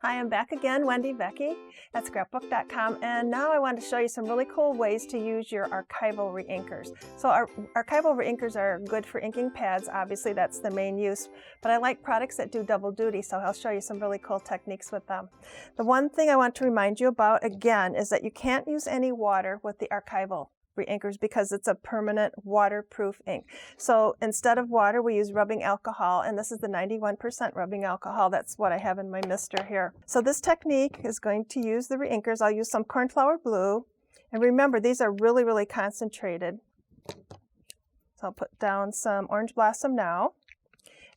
Hi, I'm back again, Wendy Vecchi at Scrapbook.com, and now I want to show you some really cool ways to use your archival reinkers. So our archival reinkers are good for inking pads, obviously that's the main use, but I like products that do double duty, so I'll show you some really cool techniques with them. The one thing I want to remind you about again is that you can't use any water with the archival reinkers because it's a permanent waterproof ink. So instead of water, we use rubbing alcohol, and this is the 91% rubbing alcohol. That's what I have in my mister here. So this technique is going to use the reinkers. I'll use some cornflower blue, and remember these are really, really concentrated. So I'll put down some orange blossom now,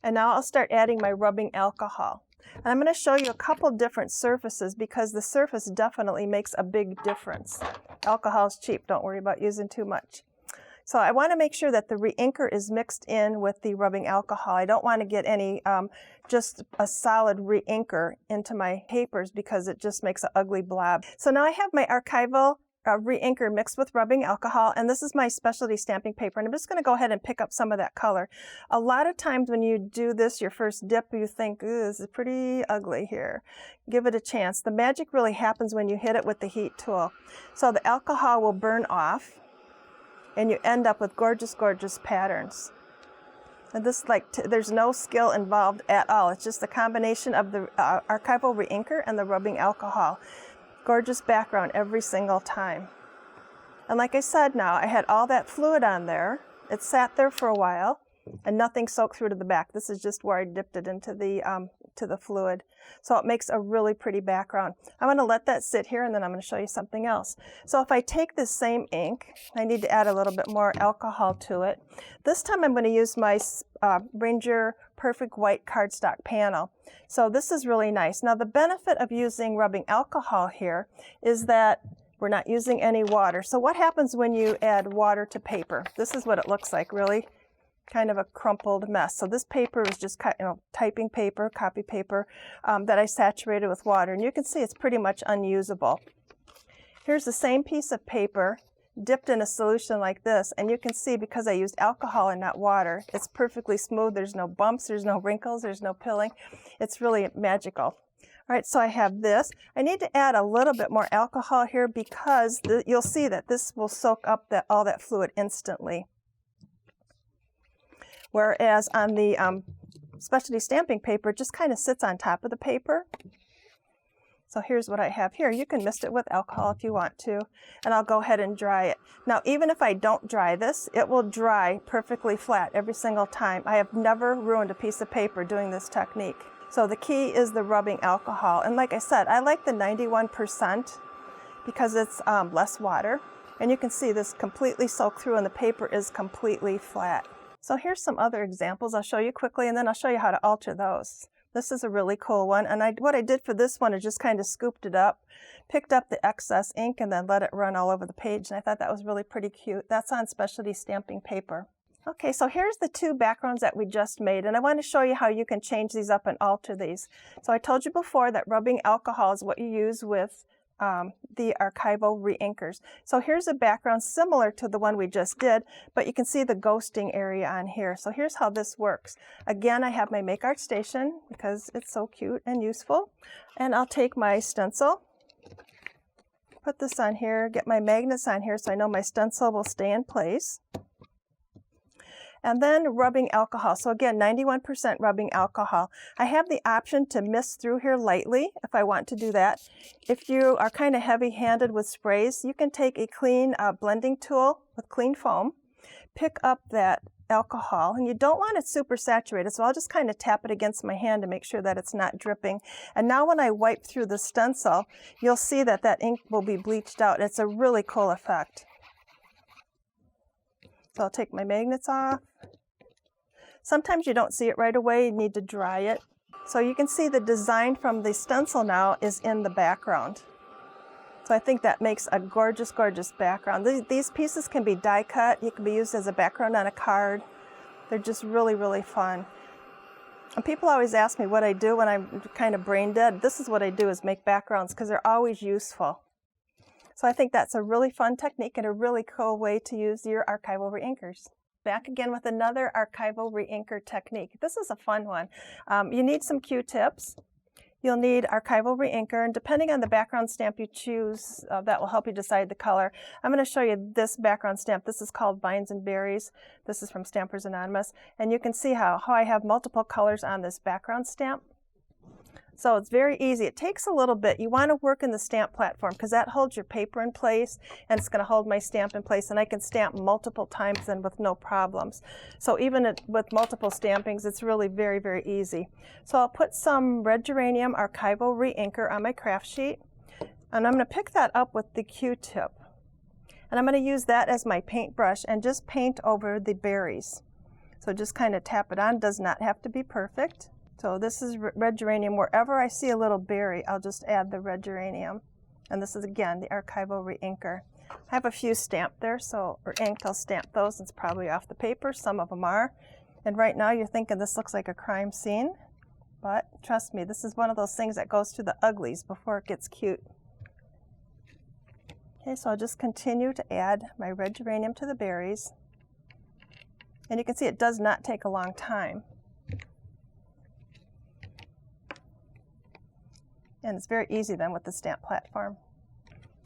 and now I'll start adding my rubbing alcohol. And I'm going to show you a couple different surfaces because the surface definitely makes a big difference. Alcohol is cheap, don't worry about using too much. So I want to make sure that the reinker is mixed in with the rubbing alcohol. I don't want to get any, just a solid reinker into my papers because it just makes an ugly blob. So now I have my archival reinker mixed with rubbing alcohol, and this is my specialty stamping paper, and I'm just going to go ahead and pick up some of that color. A lot of times when you do this, your first dip, you think, ooh, this is pretty ugly here. Give it a chance. The magic really happens when you hit it with the heat tool. So the alcohol will burn off, and you end up with gorgeous, gorgeous patterns. And this, there's no skill involved at all. It's just the combination of the archival reinker and the rubbing alcohol. Gorgeous background every single time. And like I said now, I had all that fluid on there. It sat there for a while and nothing soaked through to the back. This is just where I dipped it into the fluid. So it makes a really pretty background. I'm going to let that sit here and then I'm going to show you something else. So if I take this same ink, I need to add a little bit more alcohol to it. This time I'm going to use my Ranger Perfect White cardstock panel. So this is really nice. Now the benefit of using rubbing alcohol here is that we're not using any water. So what happens when you add water to paper? This is what it looks like, really kind of a crumpled mess. So this paper is just typing paper, copy paper that I saturated with water, and you can see it's pretty much unusable. Here's the same piece of paper dipped in a solution like this, and you can see because I used alcohol and not water, it's perfectly smooth. There's no bumps, there's no wrinkles, there's no pilling. It's really magical. All right, so I have this. I need to add a little bit more alcohol here because you'll see that this will soak up all that fluid instantly. Whereas on the specialty stamping paper, it just kind of sits on top of the paper. So here's what I have here. You can mist it with alcohol if you want to, and I'll go ahead and dry it. Now, even if I don't dry this, it will dry perfectly flat every single time. I have never ruined a piece of paper doing this technique. So the key is the rubbing alcohol. And like I said, I like the 91% because it's less water. And you can see this completely soaked through and the paper is completely flat. So here's some other examples I'll show you quickly, and then I'll show you how to alter those. This is a really cool one, and what I did for this one is just kind of scooped it up, picked up the excess ink, and then let it run all over the page, and I thought that was really pretty cute. That's on specialty stamping paper. Okay, so here's the two backgrounds that we just made, and I want to show you how you can change these up and alter these. So I told you before that rubbing alcohol is what you use with the archival reinkers. So here's a background similar to the one we just did, but you can see the ghosting area on here. So here's how this works. Again, I have my Make Art Station because it's so cute and useful. And I'll take my stencil, put this on here, get my magnets on here so I know my stencil will stay in place. And then rubbing alcohol. So again, 91% rubbing alcohol. I have the option to mist through here lightly if I want to do that. If you are kind of heavy-handed with sprays, you can take a clean blending tool with clean foam, pick up that alcohol, and you don't want it super saturated, so I'll just kind of tap it against my hand to make sure that it's not dripping. And now when I wipe through the stencil, you'll see that that ink will be bleached out. It's a really cool effect. So I'll take my magnets off. Sometimes you don't see it right away, you need to dry it. So you can see the design from the stencil now is in the background. So I think that makes a gorgeous, gorgeous background. These pieces can be die cut, you can be used as a background on a card. They're just really, really fun. And people always ask me what I do when I'm kind of brain dead. This is what I do, is make backgrounds because they're always useful. So I think that's a really fun technique and a really cool way to use your archival reinkers. Back again with another archival reinker technique. This is a fun one. You need some Q-tips. You'll need Archival Reinker, and depending on the background stamp you choose, that will help you decide the color. I'm going to show you this background stamp. This is called Vines and Berries. This is from Stampers Anonymous, and you can see how I have multiple colors on this background stamp. So it's very easy. It takes a little bit. You want to work in the stamp platform because that holds your paper in place, and it's going to hold my stamp in place, and I can stamp multiple times and with no problems. So even with multiple stampings, it's really very, very easy. So I'll put some red geranium Archival Reinker on my craft sheet, and I'm going to pick that up with the Q-tip. And I'm going to use that as my paintbrush and just paint over the berries. So just kind of tap it on. Does not have to be perfect. So this is red geranium. Wherever I see a little berry, I'll just add the red geranium. And this is, again, the Archival Reinker. I have a few stamped there, or inked. I'll stamp those. It's probably off the paper. Some of them are. And right now you're thinking this looks like a crime scene. But trust me, this is one of those things that goes to the uglies before it gets cute. Okay, so I'll just continue to add my red geranium to the berries. And you can see it does not take a long time. And it's very easy then with the stamp platform.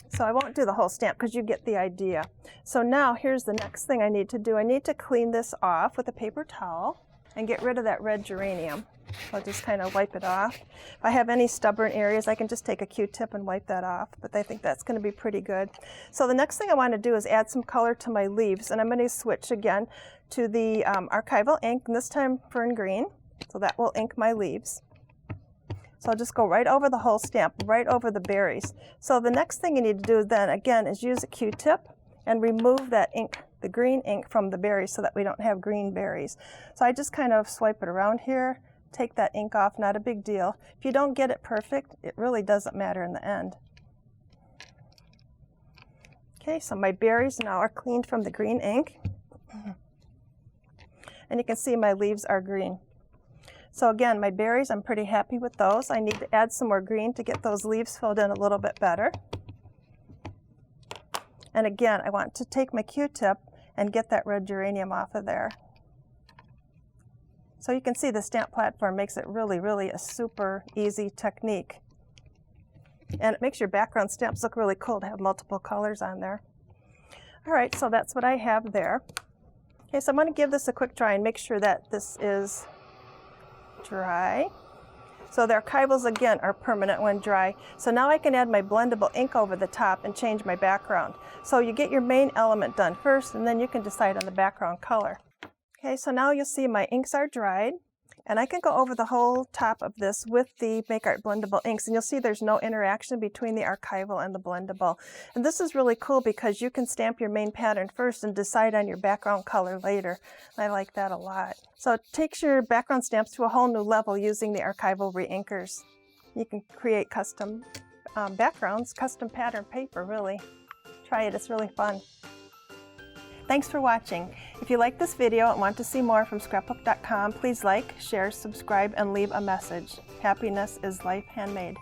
So I won't do the whole stamp because you get the idea. So now here's the next thing I need to do. I need to clean this off with a paper towel and get rid of that red geranium. I'll just kind of wipe it off. If I have any stubborn areas, I can just take a Q-tip and wipe that off, but I think that's going to be pretty good. So the next thing I want to do is add some color to my leaves, and I'm going to switch again to the Archival Ink, and this time Fern Green, so that will ink my leaves. So I'll just go right over the whole stamp, right over the berries. So the next thing you need to do then, again, is use a Q-tip and remove that ink, the green ink, from the berries so that we don't have green berries. So I just kind of swipe it around here, take that ink off, not a big deal. If you don't get it perfect, it really doesn't matter in the end. Okay, so my berries now are cleaned from the green ink. And you can see my leaves are green. So again, my berries, I'm pretty happy with those. I need to add some more green to get those leaves filled in a little bit better. And again, I want to take my Q-tip and get that red geranium off of there. So you can see the stamp platform makes it really, really a super easy technique. And it makes your background stamps look really cool to have multiple colors on there. All right, so that's what I have there. Okay, so I'm going to give this a quick try and make sure that this is dry. So the archivals, again, are permanent when dry. So now I can add my blendable ink over the top and change my background. So you get your main element done first, and then you can decide on the background color. Okay, so now you'll see my inks are dried, and I can go over the whole top of this with the Make Art blendable inks, and you'll see there's no interaction between the archival and the blendable. And this is really cool because you can stamp your main pattern first and decide on your background color later. I like that a lot. So it takes your background stamps to a whole new level using the Archival Reinkers. You can create custom backgrounds, custom pattern paper, really. Try it, it's really fun. Thanks for watching. If you like this video and want to see more from Scrapbook.com, please like, share, subscribe, and leave a message. Happiness is life handmade.